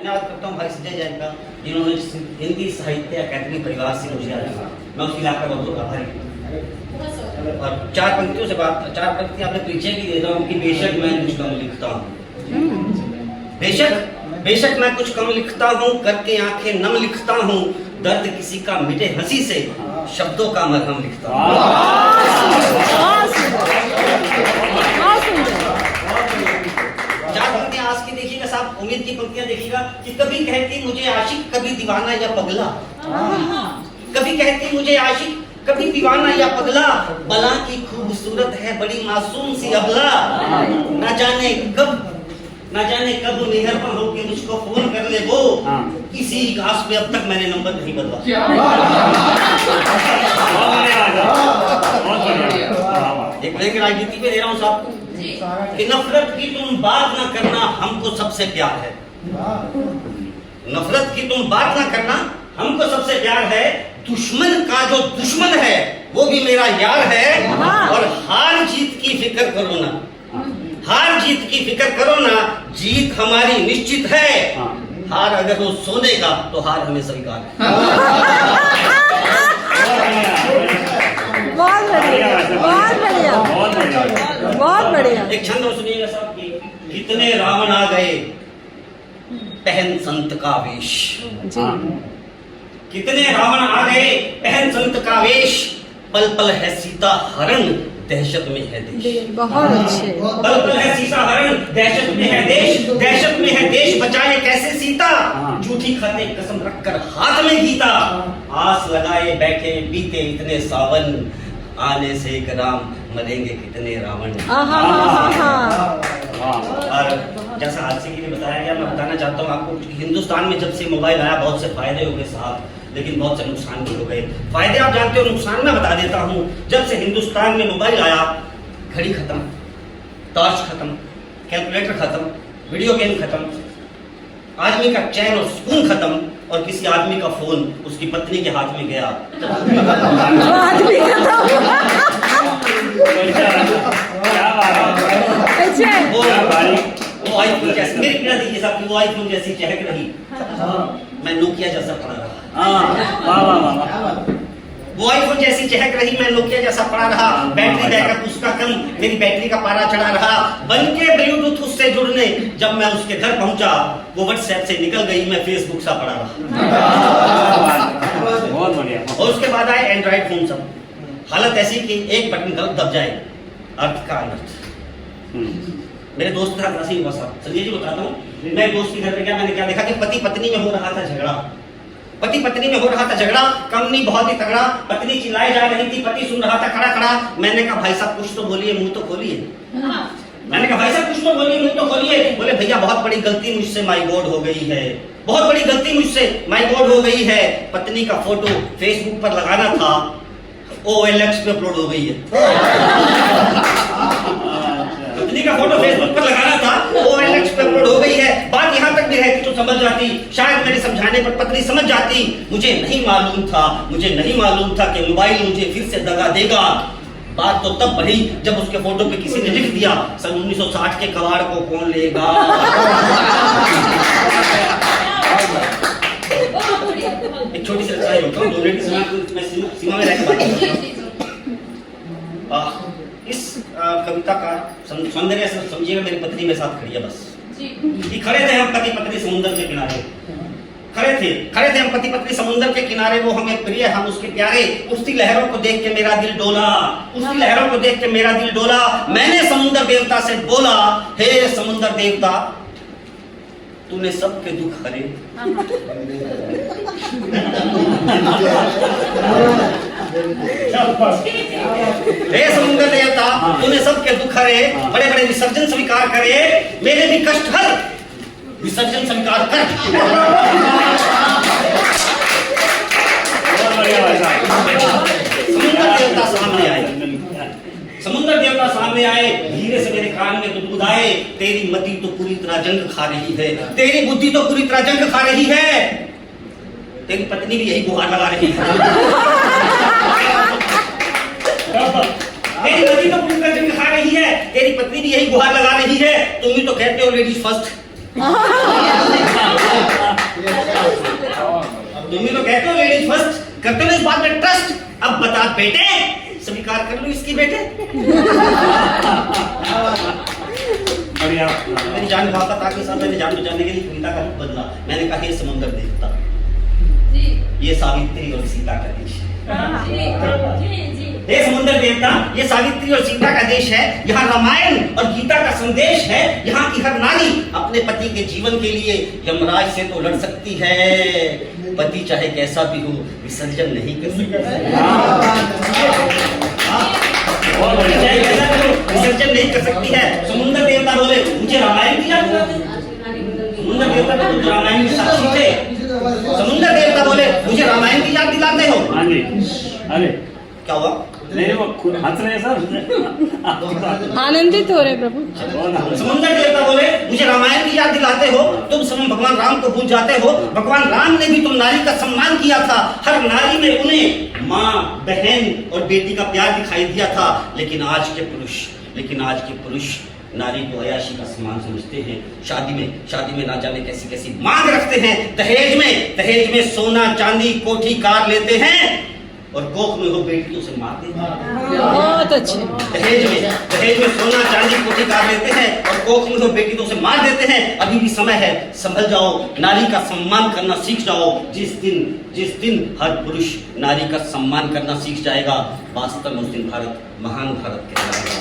धन्यवाद करता हूँ भाई संजय जैन का, जिन्होंने हिंदी साहित्य अकादमी परिवार से मुझे आया। मैं उसकी लाकर बहुत आभारी हूँ। और चार पंक्तियां आपने पीछे की दे रहा हूँ कि बेशक मैं कुछ कम लिखता हूँ, बेशक मैं कुछ कम लिखता हूँ, करके आंखें नम लिखता हूँ, दर्द किसी का मिटे हंसी से, शब्दों का मरहम लिखता हूँ। आज की देखिएगा साहब, उम्मीद की पंक्तियां देखिएगा कि कभी कहती मुझे आशिक, कभी दीवाना या पगला, कभी कहती मुझे आशिक, कभी दीवाना या पगला, बला की खूबसूरत है बड़ी मासूम सी अबला, न जाने कब मेहरबान होके मुझको फोन कर ले वो, इसी आस पे अब तक मैंने नंबर नहीं बदला। एक ब्रेक राजनीति पे दे रहा हूँ साहब कि नफरत की तुम बात ना करना, हमको सबसे प्यार है, नफरत की तुम बात ना करना, हमको सबसे प्यार है, दुश्मन का जो दुश्मन है वो भी मेरा यार है, और हार जीत की फिक्र करो ना, हार जीत की फिक्र करो ना, जीत हमारी निश्चित है, हार अगर वो सोने का तो हार हमें स्वीकार है। बहुत बढ़िया, बहुत बढ़िया, बहुत बढ़िया। एक छंद और सुनिएगा साहब कि कितने रावण आ गए पहन संत का वेश, कितने रावण आ गए पहन संत का वेश, पल पल है सीता हरण, दहशत में है देश। बहुत अच्छे। पल पल है सीता हरण, दहशत में है देश, दहशत में है देश, बचाए कैसे सीता, झूठी खाते कसम रखकर हाथ में गीता, आस लगाए बैठे बीते इतने सावन, आने से एक राम मरेंगे कितने रावण। और जैसा हादसे के लिए बताया गया, मैं बताना चाहता हूँ आपको, हिंदुस्तान में जब से मोबाइल आया बहुत से फायदे हो गए साहब, लेकिन बहुत से नुकसान भी हो गए। फायदे आप जानते हो, नुकसान मैं बता देता हूँ। जब से हिंदुस्तान में मोबाइल आया, घड़ी खत्म, टॉर्च खत्म, कैलकुलेटर खत्म, वीडियो गेम खत्म, आदमी का चैन और सुकून खत्म, और किसी आदमी का फोन उसकी पत्नी के हाथ में गया वो आईफोन जैसी, मेरी पीड़ा देखिए साहब कि वो आईफोन जैसी चहक रही, मैं नोकिया जैसा पड़ा रहा। वो आईफोन जैसी चहक रही, मैं नोकिया जैसा पड़ा रहा, बैटरी बैकअप उसका कम, मेरी बैटरी का पारा चढ़ा रहा, बनके ब्लूटूथ उससे जुड़ने, जब मैं उसके घर पहुंचा वो व्हाट्सएप से निकल गई, मैं फेसबुक सा पड़ा रहा। बहुत बढ़िया। और उसके बाद आए एंड्रॉइड फोन सब, हालत ऐसी कि एक बटन गलत दब जाए अर्थ का अनर्थ। मेरे दोस्त था काशी युवा साहब, संजय जी बताता हूँ, मैं दोस्त के घर पे गया, मैंने क्या देखा कि पति पत्नी में हो रहा था झगड़ा, पति पत्नी में हो रहा था झगड़ा, कमनी बहुत ही तगड़ा, पत्नी चिल्लाए जा रही थी, पति सुन रहा था खड़ा खड़ा। मैंने कहा भाई साहब कुछ तो बोलिए, मुंह तो खोलिए। मैंने कहा भाई साहब कुछ तो बोलिए, मुंह तो खोलिए। बोले भैया बहुत बड़ी गलती मुझसे माई गॉड हो गई है, बहुत बड़ी गलती मुझसे माई गॉड हो गई है, पत्नी का फोटो फेसबुक पर लगाना था, OLX पे अपलोड हो गई है। पत्नी का फोटो फेसबुक पर लगाना था, OLX पे अपलोड हो गई है। बात यहाँ तक भी रहती तो समझ जाती, शायद मेरे समझाने पर पत्नी समझ जाती। मुझे नहीं मालूम था कि मोबाइल मुझे फिर से दगा देगा। बात तो तब बढ़ी जब उसके फोटो पे किसी ने लिख दिया, सन 1960 के कबाड़ को कौन लेगा। एक छोटी सी रचना होता हूँ, डोनेट सीमा में रहकर बात करता हूँ। इस कविता का सौंदर्य समझिएगा, मेरी पत्नी मेरे साथ खड़ी है बस। कि खड़े थे हम पति पत्नी समुद्र के किनारे, खड़े थे हम पति पत्नी समुद्र के किनारे, वो हमें प्रिय हम उसके प्यारे। उसी लहरों को देख के मेरा दिल डोला, उसी लहरों को देख के मेरा दिल डोला। मैंने समुद्र देवता से बोला, हे समुद्र देवता तूने सबके दुख हरे। हे समुद्र देवता तूने सबके दुख हरे, बड़े बड़े विसर्जन स्वीकार करे, मेरे भी कष्ट हर, विसर्जन स्वीकार कर। समुद्र देवता सामने आए, धीरे से मेरे कान में गुदगुदाए, तेरी मति तो पूरी तरह जंग खा रही है, तेरी बुद्धि तो पूरी तरह जंग खा रही है, तेरी पत्नी भी यही गुहार लगा रही है। तेरी पत्नी तो पूरी तरह जंग खा रही है, तेरी पत्नी भी यही गुहार लगा रही है, तुम ही तो कहते हो लेडीज फर्स्ट। करते हो इस बात में ट्रस्ट? अब बता बेटे, स्वीकार कर लो इसकी बेटे। बढ़िया। मेरी जान वापस आके साहब मैंने जान बचाने के लिए कविता का रूप बदला। मैंने कहा हे समुद्र देवता, ये सावित्री और सीता का देश है। हे समुद्र देवता, ये सावित्री और सीता का देश है। यहाँ रामायण और गीता का संदेश है। यहाँ की हर नारी अपने पति के जीवन के लिए यमराज से तो लड़ सकती है, पति चाहे कैसा भी हो विसर्जन नहीं कर विसर्जन नहीं कर सकती है। समुद्र देवता बोले मुझे रामायण की याद दिलाते हो। समुद्र देवता तो रामायण के साक्षी थे। समुद्र देवता बोले मुझे रामायण की याद दिलाते हो। हाँ जी। अरे क्या हुआ? नहीं वो खुद हंस रहे हैं सर। आनंदित हो रहे प्रभु। समुद्र देवता बोले मुझे रामायण की याद दिलाते हो। तुम स्वयं भगवान राम को भूल जाते हो। भगवान राम ने भी तुम नारी का सम्मान किया था। हर नारी में उन्हें माँ, बहन और बेटी का प्यार दिखाई दिया था। लेकिन आज के पुरुष नारी को अयाशी का सम्मान समझते हैं। शादी में ना जाने कैसी कैसी मांग रखते हैं। दहेज में सोना चांदी कोठी कार लेते हैं और कोख में हो बेटियों से मार देते हैं। बहुत अच्छे। दहेज में सोना चांदी कोठी कार लेते हैं और कोख में हो बेटियों से मार देते हैं। अभी भी समय है, संभल जाओ, नारी का सम्मान करना सीख जाओ। जिस दिन हर पुरुष नारी का सम्मान करना सीख जाएगा, वास्तव में उस दिन भारत महान भारत कहलाएगा।